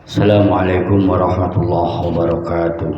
Assalamualaikum warahmatullahi wabarakatuh.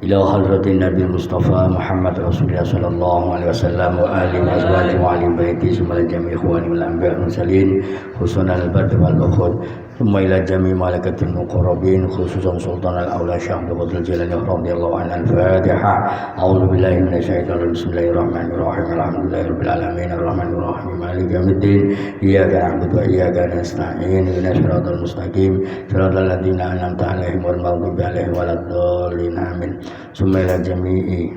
Ila hadratin Nabi Mustafa Muhammad Rasulullah sallallahu alaihi wasallam wa alihi wa azwajihi wa ali baiti summa jami' ikhwani wal anbiya wal mursalin khususan al-badr wal ukhud thumma ila jami' malakatil muqarrabin khususan sultan al-aula Syekh Abdul Qadir Jilani radhiyallahu anhu. Al-Fatihah. A'udzu billahi minasyaitonir rajim. Bismillahirrahmanirrahim. Alhamdulillahirabbil alamin arrahmanir rahim maliki yaumiddin. Iyyaka na'budu wa iyyaka nasta'in. Ihdinas siratal mustaqim siratal ladzina an'amta 'alaihim ghairil maghdubi 'alaihim waladdallin. Amin. Summa ila jami'i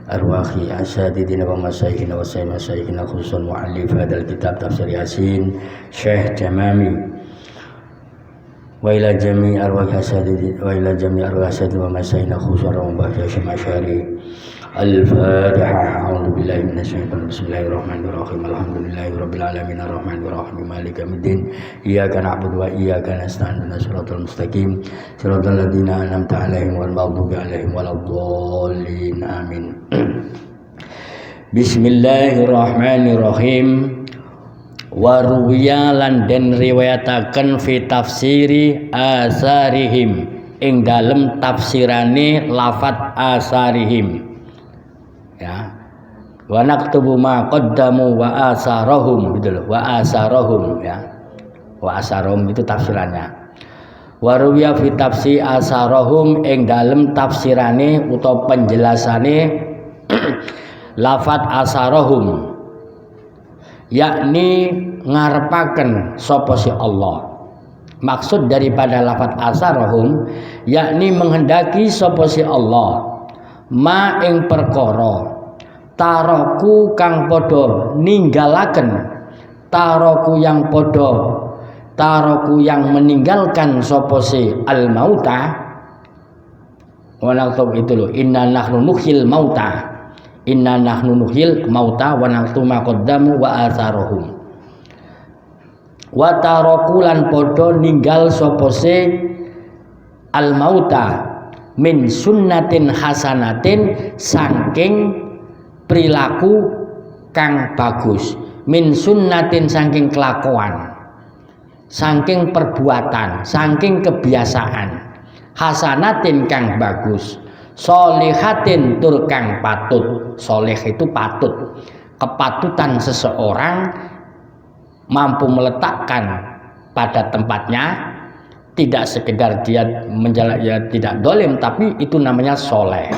arwahi asadidina wa masyaykhina wa sayyikhina khususan muallif hadal kitab tafsir Yasin Syekh Jamami wa ila jami'i arwahi asadidina wa ila jami'i arwahi asadidina wa masyaykhina khususan wa bahya syamashari. Al-Fatihah. A'udzu billahi minasyaitonir rajim. Bismillahirrahmanirrahim. Alhamdulillahirabbil alamin arrahmanir rahim maliki yaumiddin. Iyyaka na'budu wa iyyaka nasta'in. Ihdinas siratal mustaqim siratal ladzina an'amta 'alaihim ghairil maghdubi 'alaihim waladdallin. Amin. Bismillahirrahmanirrahim. Wa ruwiya lan den riwayataken fi tafsiri asarihim ing dalem tafsirane lafat asarihim. Ya, wa naktubu ma qaddamu wa asarahum gitu loh, wa asarahum ya, wa asarahum itu tafsirannya. Wa ruwiya fi tafsir asarahum ing dalem tafsirane utawa penjelasane lafat asarahum yakni ngarepaken sapa si Allah. Maksud daripada lafat asarahum yakni menghendaki sapa si Allah ma ing perkara taroku kang padha ninggalaken taroku yang meninggalkan sapa si al mauta wanaktu itu loh inna nahnu nuhyil mauta wa naktu ma qaddamu wa atharohum wa taroku lan padha ninggal sapa si al mauta min sunnatin hasanatin saking perilaku kang bagus, min sunnatin saking kelakuan, saking perbuatan, saking kebiasaan, hasanatin kang bagus, solihatin tur kang patut. Soleh itu patut, kepatutan seseorang mampu meletakkan pada tempatnya. Tidak sekedar dia ya tidak dolim, tapi itu namanya soleh.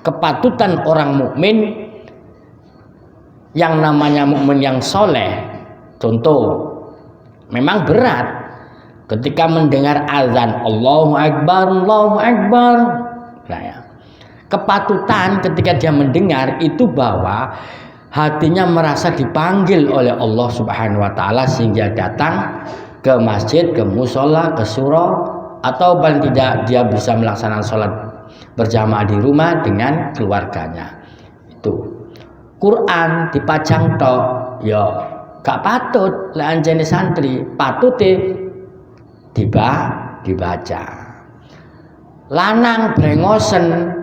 Kepatutan orang mukmin, yang namanya mukmin yang soleh. Contoh, memang berat ketika mendengar azan Allahu Akbar, Allahu Akbar. Nah, ya. Kepatutan ketika dia mendengar itu bahwa hatinya merasa dipanggil oleh Allah Subhanahu Wa Taala sehingga datang ke masjid, ke musola, ke surau, atau paling tidak dia bisa melaksanakan sholat berjamaah di rumah dengan keluarganya. Itu Quran dipajang tok, ya gak patut lah anjene santri, patute dibaca. Lanang brengosen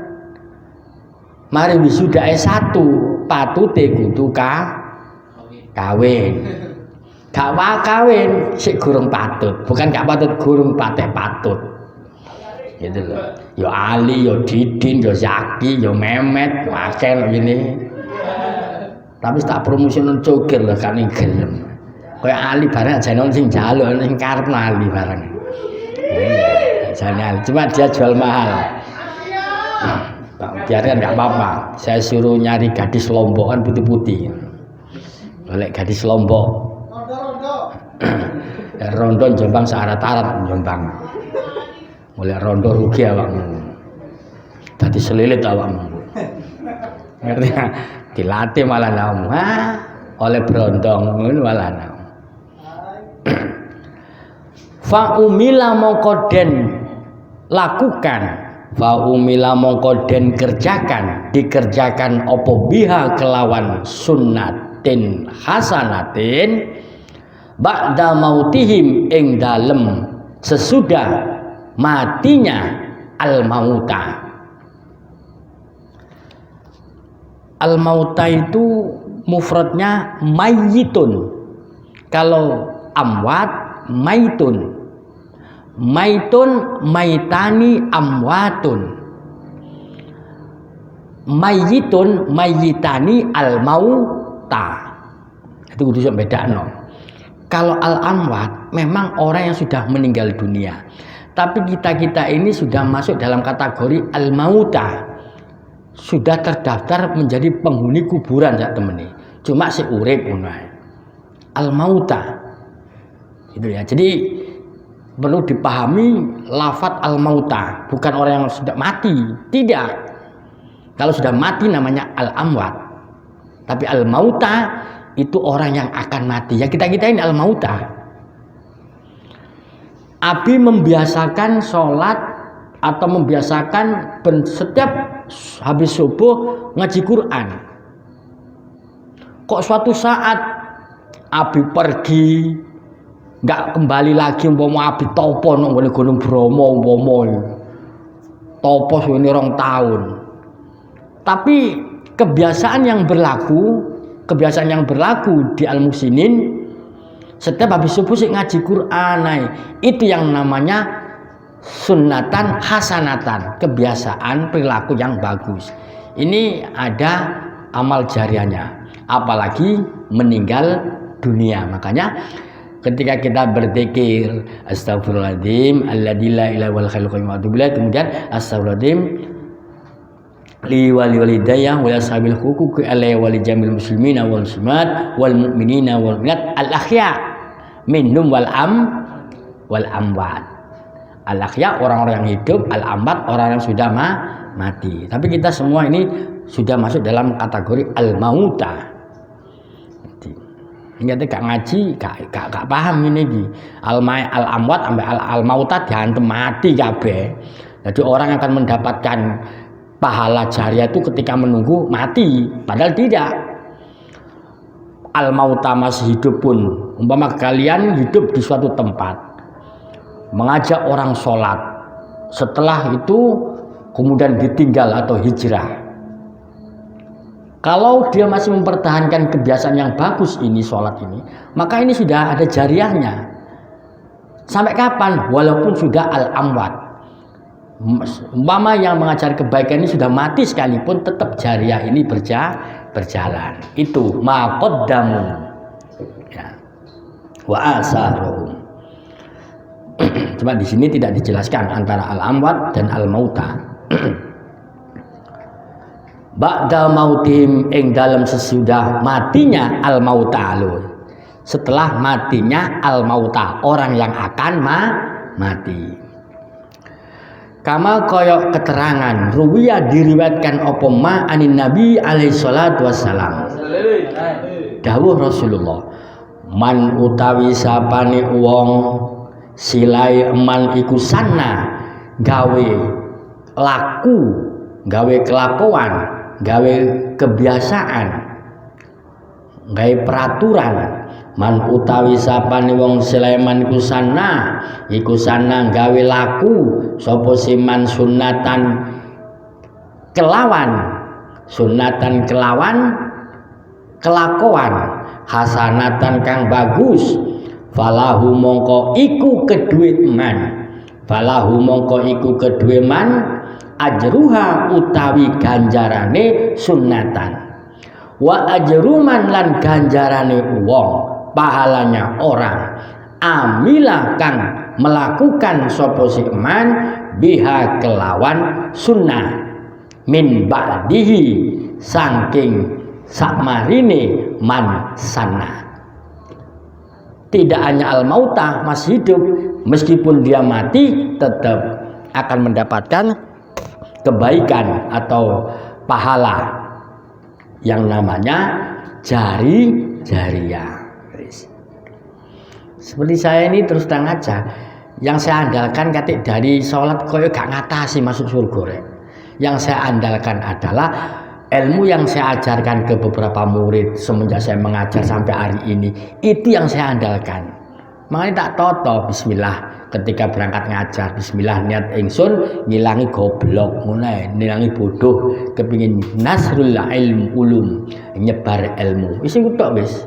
mari wisuda S1, patute kudu kawin. Gak kawin sik gurung patut, bukan gak patut, gurung patut. Gitu loh. Yo Ali, yo Didin, yo Zaki, yo Memet, wakil gini. Tapi tak promosi cokir loh kan gelem. Kayak Ali bareng aja sing njaluk ning karep Ali bareng. Jane cuma dia jual mahal. Biarkan nggak apa-apa. Saya suruh nyari gadis Lombokan putih-putih. Oleh gadis Lombok. Rondo Jombang searat-arat Jombang. Mulai rondo rugi awakmu. Dadi selilit awakmu. Ngerti ya? Dilatih malah naum. Oleh brondong ngono malah naum. Fa umila mongko den lakukan, fa umila mongko den dikerjakan opo biha kelawan sunnatin hasanatin ba'da mautihim ing dalem sesudah matinya al mauta. Al-mauta itu mufradnya mayyitun. Kalau amwat maitun. Maitun maitani amwatun. Mayyitun mayyitani al-mauta. Itu kudu sok bedakno. Kalau al-amwat memang orang yang sudah meninggal dunia. Tapi kita ini sudah masuk dalam kategori al-mauta. Sudah terdaftar menjadi penghuni kuburan ya temen. Cuma si urip ngono ae. Al-mauta. Itu ya. Jadi perlu dipahami lafadz al-mauta, bukan orang yang sudah mati. Tidak. Kalau sudah mati namanya al-amwat. Tapi al-mauta itu orang yang akan mati. Ya kita ini al-mauta. Abi membiasakan sholat atau membiasakan setiap habis subuh ngaji Quran. Kok suatu saat Abi pergi nggak kembali lagi, umpama Abi topo nang Gunung Bromo, umpama topo suwene 2 tahun. Tapi kebiasaan yang berlaku di Al-Muhsinin, setiap habis subuh sih ngaji Quran. Itu yang namanya sunnatan hasanatan, kebiasaan perilaku yang bagus. Ini ada amal jariahnya, apalagi meninggal dunia. Makanya ketika kita berzikir astagfirullahaladzim alladzi la ilaha illa huwal hayyul qayyum, kemudian astagfirullahaladzim li walidayya wa ashabil huquqi alaihi wa li jamil muslimina wal muslimat wal mu'minina wal mu'minat al ahya minhum wal amwat. Al ahya orang-orang yang hidup, al amwat orang yang sudah mati. Tapi kita semua ini sudah masuk dalam kategori al mauta. Ingat gak ngaji, gak paham ini iki. Al amwat sampai al mauta diantem mati kabeh. Jadi orang akan mendapatkan pahala jariah itu ketika menunggu mati, padahal tidak. Al mauta masih hidup pun, umpama kalian hidup di suatu tempat, mengajak orang sholat, setelah itu kemudian ditinggal atau hijrah. Kalau dia masih mempertahankan kebiasaan yang bagus ini, sholat ini, maka ini sudah ada jariahnya. Sampai kapan? Walaupun sudah al-amwat. Umpama yang mengajar kebaikan ini sudah mati sekalipun, tetap jariah ini berjalan. Itu ma qaddamu ya. Wa asaruhum. Cuma di sini tidak dijelaskan antara al-amwat dan al-mauta. Ba'da mautihim ing dalam sesudah matinya al-mauta lho. Setelah matinya al-mauta, orang yang akan mati. Kama koyok keterangan ruwiya diriwayatkan apa ma anin nabi alaihi salatu wassalam. Dawuh Rasulullah, man utawi sapane wong silai man iku sana gawe laku, gawe kelakuan, gawe kebiasaan, gawe peraturan. Man utawi sapane wong Sulaiman iku sana gawe laku sapa siman sunatan kelawan kelakuan hasanatan kang bagus, falahu mongko iku kedue man ajruha utawi ganjarane sunnatan, wa ajruman lan ganjarane wong pahalanya orang amilah kang melakukan sapa si man biha kelawan sunnah min ba'dihi saking sakmarine man sana. Tidak hanya al-mauta masih hidup, meskipun dia mati tetap akan mendapatkan kebaikan atau pahala yang namanya jariah. Seperti saya ini terus terang aja, yang saya andalkan katik dari sholat koyo gak ngatasi masuk surga. Yang saya andalkan adalah ilmu yang saya ajarkan ke beberapa murid semenjak saya mengajar sampai hari ini. Itu yang saya andalkan. Makanya tak toto bismillah ketika berangkat ngajar, bismillah niat ingsun ngilangi goblok ngono ae, ngilangi bodoh, kepingin nasrul ilm ulum, nyebar ilmu. Wis iku tok wis.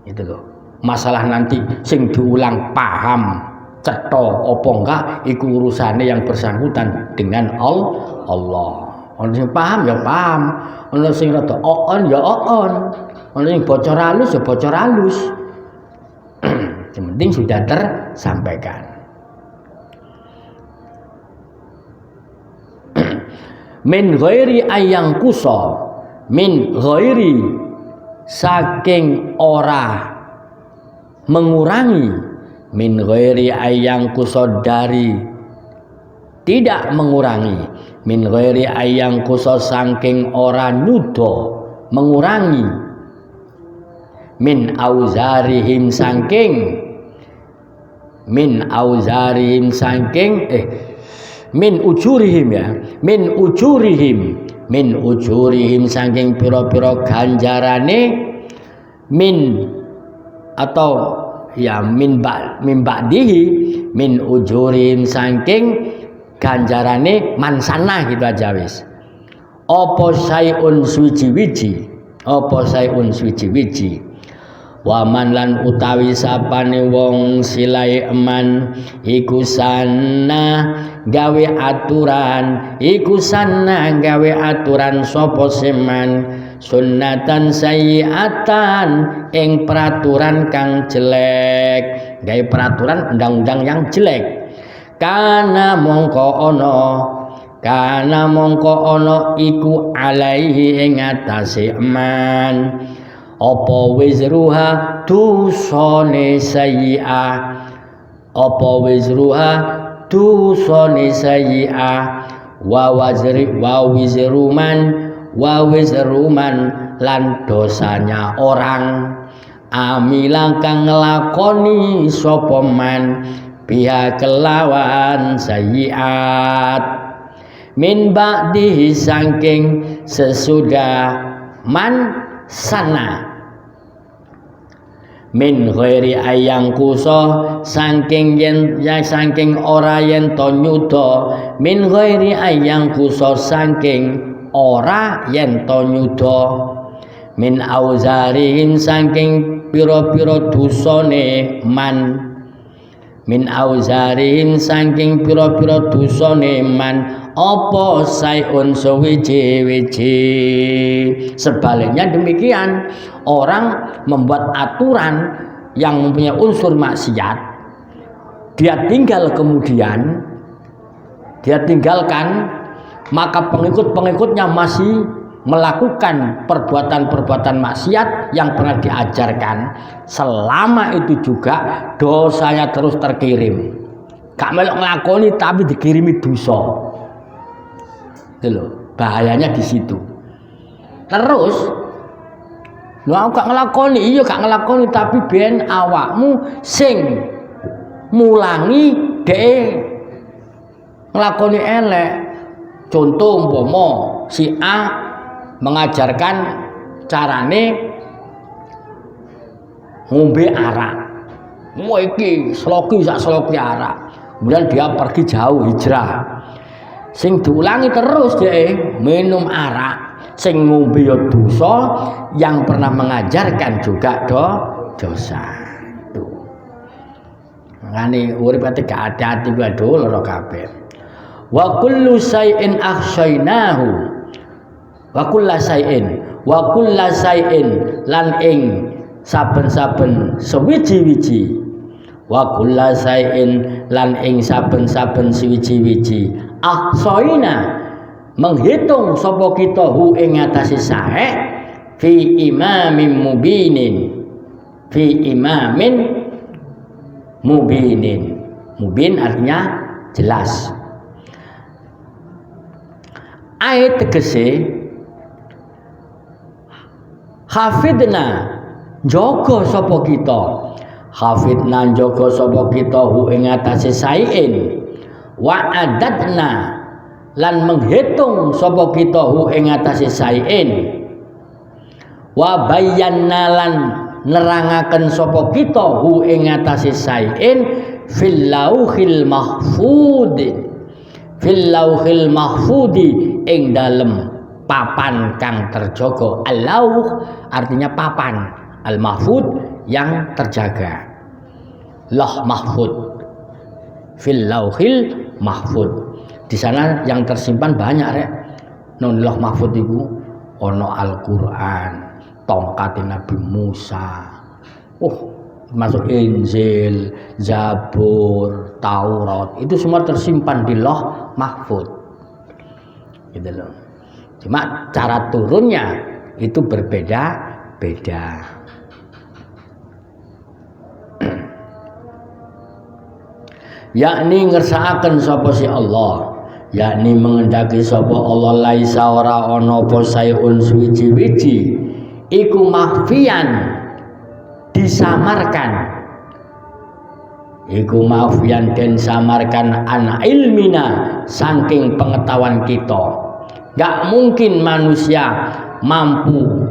Itu loh. Masalah nanti sing diulang paham cetha apa enggak iku urusane yang bersangkutan dengan Allah. Ono sing paham ya paham, ono sing rada on ya on, ono sing bocor halus ya bocor halus. Yang penting sudah tersampaikan. Min ghairi ayang kuso, min ghairi saking ora mengurangi, min ghairi ayang kuso dari tidak mengurangi, min ghairi ayang kuso saking ora nyudo mengurangi, min auzarihim saking min auzarihim saking min ujurihim ya, min ujurihim saking pira-pira ganjarane, min atau ya min ba'dihi, min ujurihim saking ganjarane mansana gitu aja wis. Apa sayun suci-wiji, apa sayun suci-wiji. Waman lan utawi sapane wong silai eman iku sana gawe aturan, iku sana gawe aturan sapa seman sunnatan sayyiatan ing peraturan kang jelek, gawe peraturan undang-undang yang jelek. Kana mongko ono iku alaihi ing atase eman apa wizruha dusane sayyi'ah, apa wizruha dusane sayyi'ah wa wizruman lan dosanya orang amilang kang nglakoni sapa man biha kelawan sayyi'at min ba'dihi saking sesudah man sana, min ghairi ayang kuso saking ora yen to nyuda, min ghairi ayang kuso saking ora yen to nyuda, min auzarihim saking pira-pira dosane man, min auzarihim saking pira-pira dosane man apa sayun sewiji-wiji. Sebaliknya demikian, orang membuat aturan yang mempunyai unsur maksiat, dia tinggalkan, maka pengikut-pengikutnya masih melakukan perbuatan-perbuatan maksiat yang pernah diajarkan, selama itu juga dosanya terus terkirim. Gak melok nglakoni tapi dikirimi dosa. Itu loh, bahayanya di situ. Terus aku gak nglakoni, gak nglakoni tapi ben awakmu sing mulangi dhek nglakoni elek. Contoh umpama si A mengajarkan carane ngombe arak. Wah iki sloki sak sloki arak. Kemudian dia pergi jauh hijrah. Sing diulangi terus dia minum arak, sing ngombe ya dosa, yang pernah mengajarkan juga dosa. Tuh. Makane urip ati gak hati-hati kuwi loro kabeh. Wa kullu shay'in akhshainahu. Wa kullu shay'in lan ing saben-saben sewiji-wiji. Wa kullu shay'in lan ing saben-saben sewiji-wiji. Ahsoina menghitung sapa kita hu ing atase sae fi imamin mubinin. Mubin artinya jelas. Ayat tegese hafidna jaga sapa kita, hafidna jaga sapa kita hu ing atase saein, wa adadna lan menghitung sapa kita hu ing atase saein, wa bayanna lan nerangaken sapa kita hu ing atase saein fil lauhil mahfud. Fil lauhil mahfudi ing dalem papan kang terjaga. Al-lauh artinya papan, al-mahfud yang terjaga. Lauh mahfud. Fil lauhil mahfud. Di sana yang tersimpan banyak rek. Nang lauh mahfud iku ana Al-Qur'an, tongkat Nabi Musa. Masuk Injil, Zabur, Taurat, itu semua tersimpan di lauh mahfud. Gitu loh. Cuma cara turunnya itu berbeda-beda. Yakni ngersakaken sapa si Allah, yakni mengendaki sapa Allah laisa ora ana apa sayun suwiji-wiji iku mahfian disamarkan, iku mahfian den samarkan an ilmina saking pengetahuan kita. Gak mungkin manusia mampu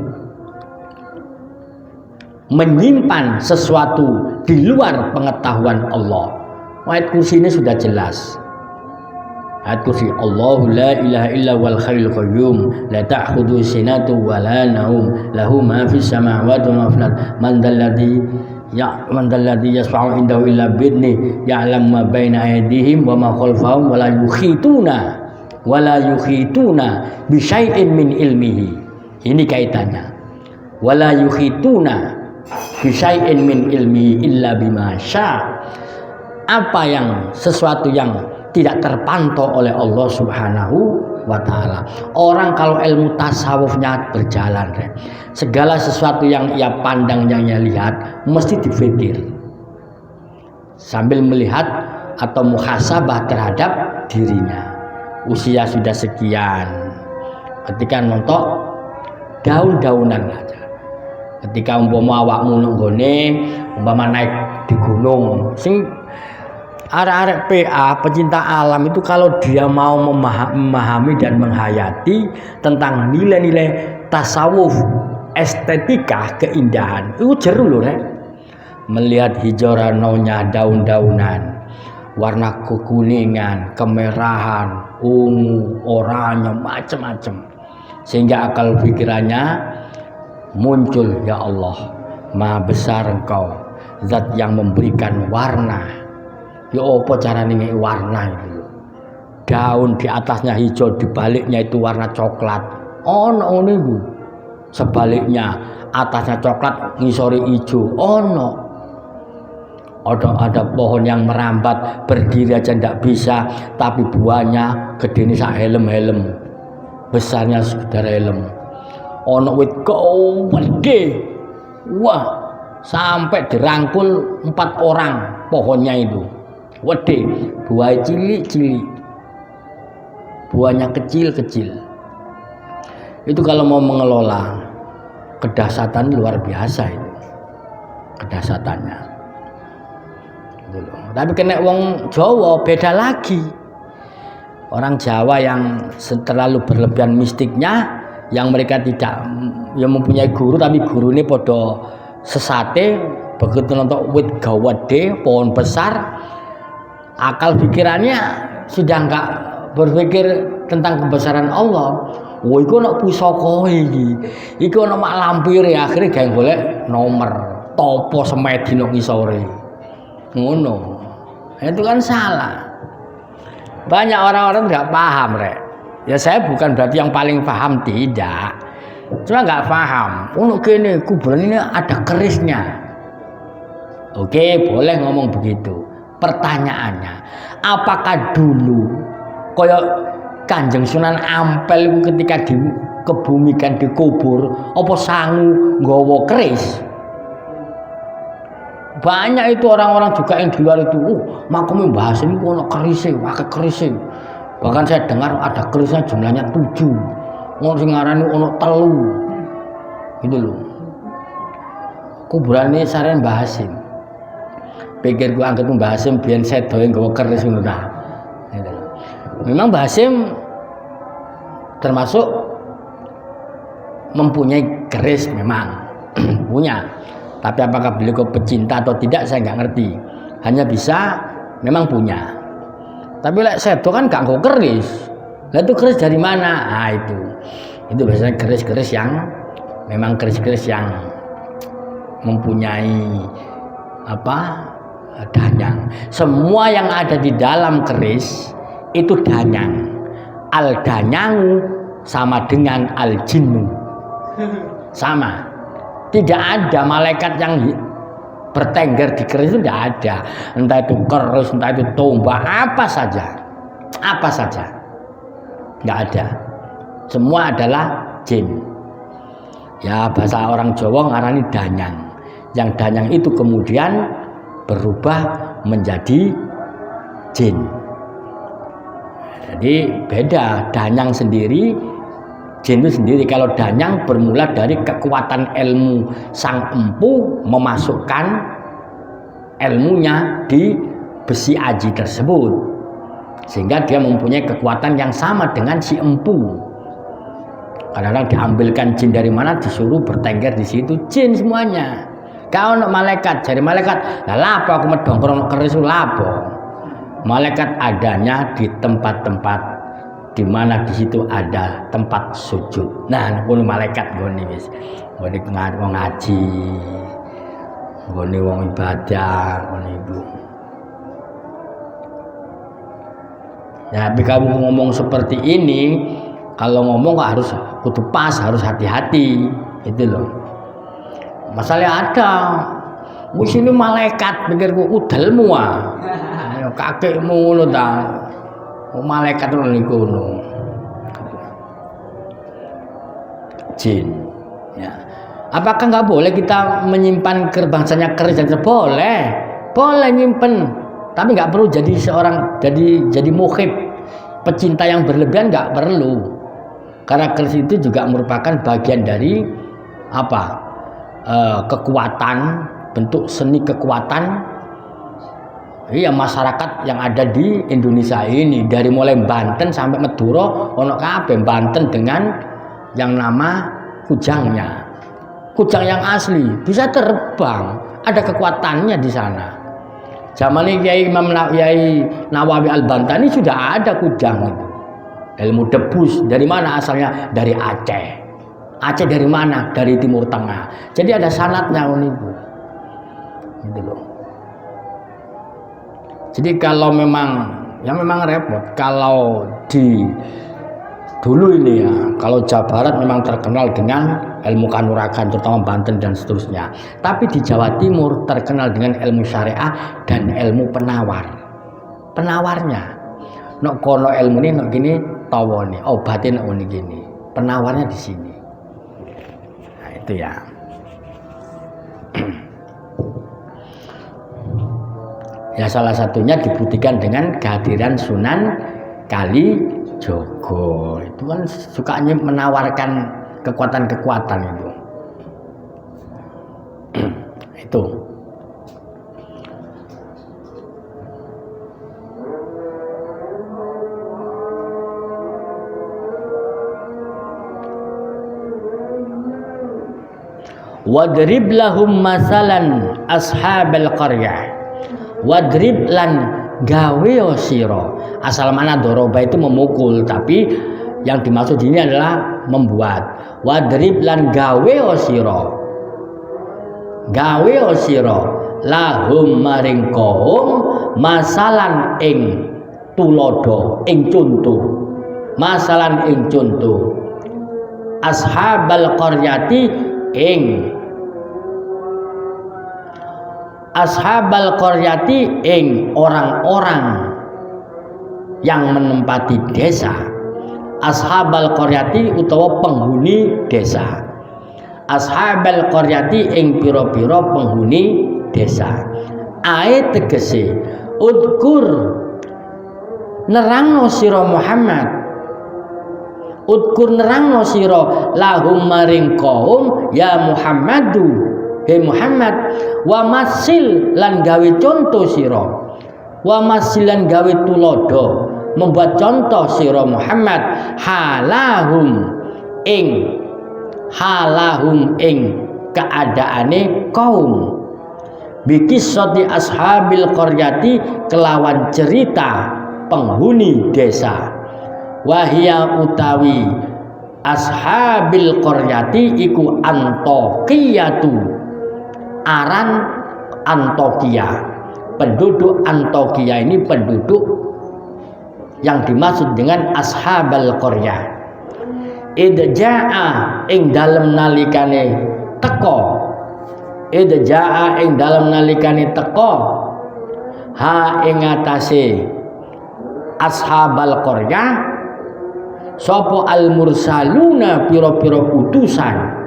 menyimpan sesuatu di luar pengetahuan Allah. Ayat kursi ini sudah jelas. Ayat kursi Allahu la ilaha illa wal hayyul qayyum la ta'khudhu sinatu wa la naum lahu ma fis samawati wa ma fil ard man dalladhi yasfa'u indahu illa bi'idhni ya'lamu ma baina aydihim wa ma khalfahum wa la yukhituna bi syai'in min ilmihi. Ini kaitannya. Wa la yukhituna bi syai'in min ilmihi illa bima syaa. Apa yang sesuatu yang tidak terpantau oleh Allah Subhanahu wa taala. Orang kalau ilmu tasawufnya berjalan, segala sesuatu yang ia pandang, yang ia lihat mesti dipikir sambil melihat atau muhasabah terhadap dirinya. Usia sudah sekian, ketika nonton daun-daunan aja. Ketika umpama awakmu nunggone, umpama naik di gunung, sing arek-arek PA pecinta alam itu kalau dia mau memahami dan menghayati tentang nilai-nilai tasawuf, estetika, keindahan, itu jeru loh rek. Melihat hijau ranonya daun-daunan, warna kekuningan, kemerahan, ungu, oranye, macam-macam, sehingga akal pikirannya muncul, ya Allah, Maha besar Engkau, Zat yang memberikan warna. Ya apa carane ngeki warna itu? Daun di atasnya hijau, di baliknya itu warna coklat. Ono ngono iku. Sebaliknya atasnya coklat, ngisore hijau. Ono. Ada pohon yang merambat, berdiri aja ndak bisa, tapi buahnya gedene sak helm-helm. Besarnya sekedar helm. Ono wit gede. Wah, sampai dirangkul 4 orang pohonnya itu. Wede, buah cilik-cilik, buahnya kecil-kecil. Itu kalau mau mengelola kedahsyatan luar biasa itu, kedahsyatannya. Tapi kena wong Jawa beda lagi. Orang Jawa yang terlalu berlebihan mistiknya, yang mereka tidak yang mempunyai guru, tapi guru ini podo sesate, begitu nonton wit gawade, pohon besar. Akal pikirannya sudah enggak berpikir tentang kebesaran Allah. Wah, iku ana pusaka iki. Iku ana mak lampir, akhirnya gawe golek nomor topo semedi nang ngisore. Ngono. Itu kan salah. Banyak orang-orang enggak paham, rek. Ya saya bukan berarti yang paling paham, tidak. Cuma enggak paham. Ono kene kuburan ini ada kerisnya. Oke, boleh ngomong begitu. Pertanyaannya, apakah dulu koyok Kanjeng Sunan Ampel ketika dikebumikan, dikubur, apa sangu nggawa keris? Banyak itu orang-orang juga yang di luar itu, makamnya Mbah Hasim itu ada kerisnya, pakai kerisnya. Bahkan saya dengar ada kerisnya jumlahnya 7. Orang sing ngarani ono 3. Gitu loh. Kuburan ini saran Mbah Hasim. Pikir gua angkat Mbah Hasim biyen sedo nggawa keris ngono ta. Memang Mbah Hasim termasuk mempunyai keris, memang punya. Tapi apakah beliau pecinta atau tidak saya nggak ngerti. Hanya bisa memang punya. Tapi lek sedo kan gak nggo keris. Lah itu keris dari mana? Ah itu biasanya keris-keris yang memang keris-keris yang mempunyai danyang. Semua yang ada di dalam keris itu danyang. Al danyangu sama dengan al jinnu. Sama. Tidak ada malaikat yang bertengger di keris itu tidak ada. Entah itu keris, entah itu tombak, apa saja. Tidak ada. Semua adalah jin. Ya bahasa orang Jawa ngarani danyang. Yang danyang itu kemudian berubah menjadi jin. Jadi beda, danyang sendiri, jin itu sendiri. Kalau danyang bermula dari kekuatan ilmu sang empu memasukkan ilmunya di besi aji tersebut, sehingga dia mempunyai kekuatan yang sama dengan si empu. Kadang-kadang diambilkan jin dari mana, disuruh bertengger di situ, jin semuanya. Kau nak malaikat, cari malaikat. Lah lapo aku medongkrong keris lapo. Malaikat adanya di tempat-tempat di mana di situ ada tempat sujud. Nah, ngono malaikat nggone wis. Nggone wong ngaji. Nggone wong ibadah, ngono iku. Ya, tapi kamu ngomong seperti ini, kalau ngomong harus kudu pas, harus hati-hati. Itu loh. Masalah ada. Wis ini malaikat pikirku udelmu ah. Ayo kakekmu ngono ta. Malaikat ngono niku ngono. Jin. Ya. Apakah nggak boleh kita menyimpan bangsanya keris dan boleh? Boleh nyimpen. Tapi nggak perlu jadi seorang jadi muhib, pecinta yang berlebihan, nggak perlu. Karena keris itu juga merupakan bagian dari kekuatan, bentuk seni kekuatan masyarakat yang ada di Indonesia ini, dari mulai Banten sampai Madura ono kabeh. Banten dengan yang nama kujangnya, kujang yang asli bisa terbang, ada kekuatannya di sana. Zaman ini Kiai Nawawi Al-Bantani sudah ada kujang itu, ilmu debus. Dari mana asalnya? Dari Aceh. Aceh dari mana? Dari Timur Tengah. Jadi ada sanatnya itu. Gitu loh. Jadi kalau memang repot. Kalau di dulu ini ya, kalau Jawa Barat memang terkenal dengan ilmu kanuragan, terutama Banten dan seterusnya. Tapi di Jawa Timur terkenal dengan ilmu syariah dan ilmu penawar. Penawarnya, nok kono ilmu ini, nok gini, tawa nih, obatin nok gini. Penawarnya di sini. Itu ya. Ya salah satunya dibuktikan dengan kehadiran Sunan Kalijogo. Itu kan sukanya menawarkan kekuatan-kekuatan itu. Itu. Wadrib lahum masalan ashabal qaryah. Wadrib lan gawe sira. Asal mana doroba itu memukul, tapi yang dimaksud ini adalah membuat. Wadrib lan gawe sira. Gawe sira lahum maring kaum masalan ing tulodo, ing contoh. Masalan ing contoh. Ashabal qaryati ing ashabal qaryati ing orang-orang yang menempati desa. Ashabal qaryati utawa penghuni desa. Ashabal qaryati ing pira-pira penghuni desa. Ae tegese udkur nerangno sira Muhammad. Udkur nerangno sira lahum maring kaum ya Muhammadu. Hei Muhammad, wa masil lan gawe contoh sira, wa masil lan gawe tulodo, membuat contoh sira Muhammad halahum ing keadaane kaum, bikisati ashabil qaryati kelawan cerita penghuni desa wahia utawi ashabil qaryati iku Antokiyatu aran Antokia. Penduduk Antokia ini penduduk yang dimaksud dengan ashabal qaryah. Idja'a ing dalem nalikane teko, idja'a ing dalem nalikane teko ha ing atase ashabal qaryah sapa al mursaluna pira-pira utusan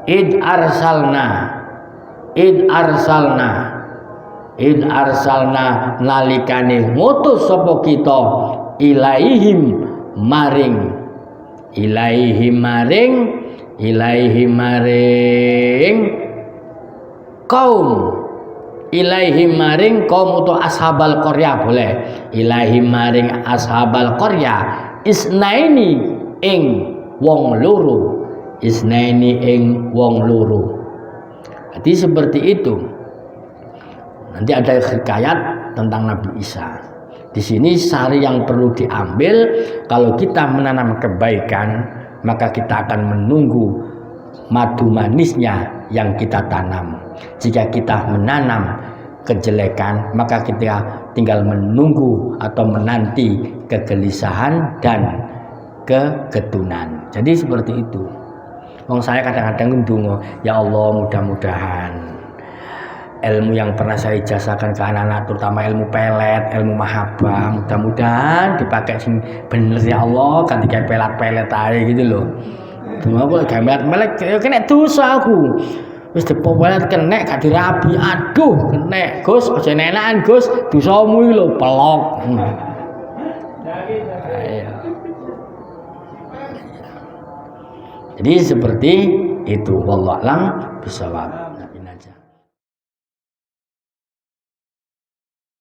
id arsalna nalikane ngutus sapa kita ilaihim maring kaum utawa ashabal qaryah boleh ilaihim maring ashabal qaryah isnaini ing wong loro jadi seperti itu. Nanti ada hikayat tentang Nabi Isa. Di sini sari yang perlu diambil, kalau kita menanam kebaikan, maka kita akan menunggu madu manisnya yang kita tanam. Jika kita menanam kejelekan, maka kita tinggal menunggu atau menanti kegelisahan dan kegetunan. Jadi seperti itu. Saya kadang-kadang ndonga, ya Allah mudah-mudahan ilmu yang pernah saya ijazahkan ke anak-anak, terutama ilmu pelet, ilmu mahabbah, mudah-mudahan dipakai sing bener ya Allah, ganti kayak pelet-pelet aja gitu loh. Cuma aku gak pelet-pelet, kena dosa aku. Wis dipelet kena gak dirabi, aduh kena Gus, aja enakan Gus, dosamu iki lho pelok. Jadi seperti itu, wallahu a'lam bishawab.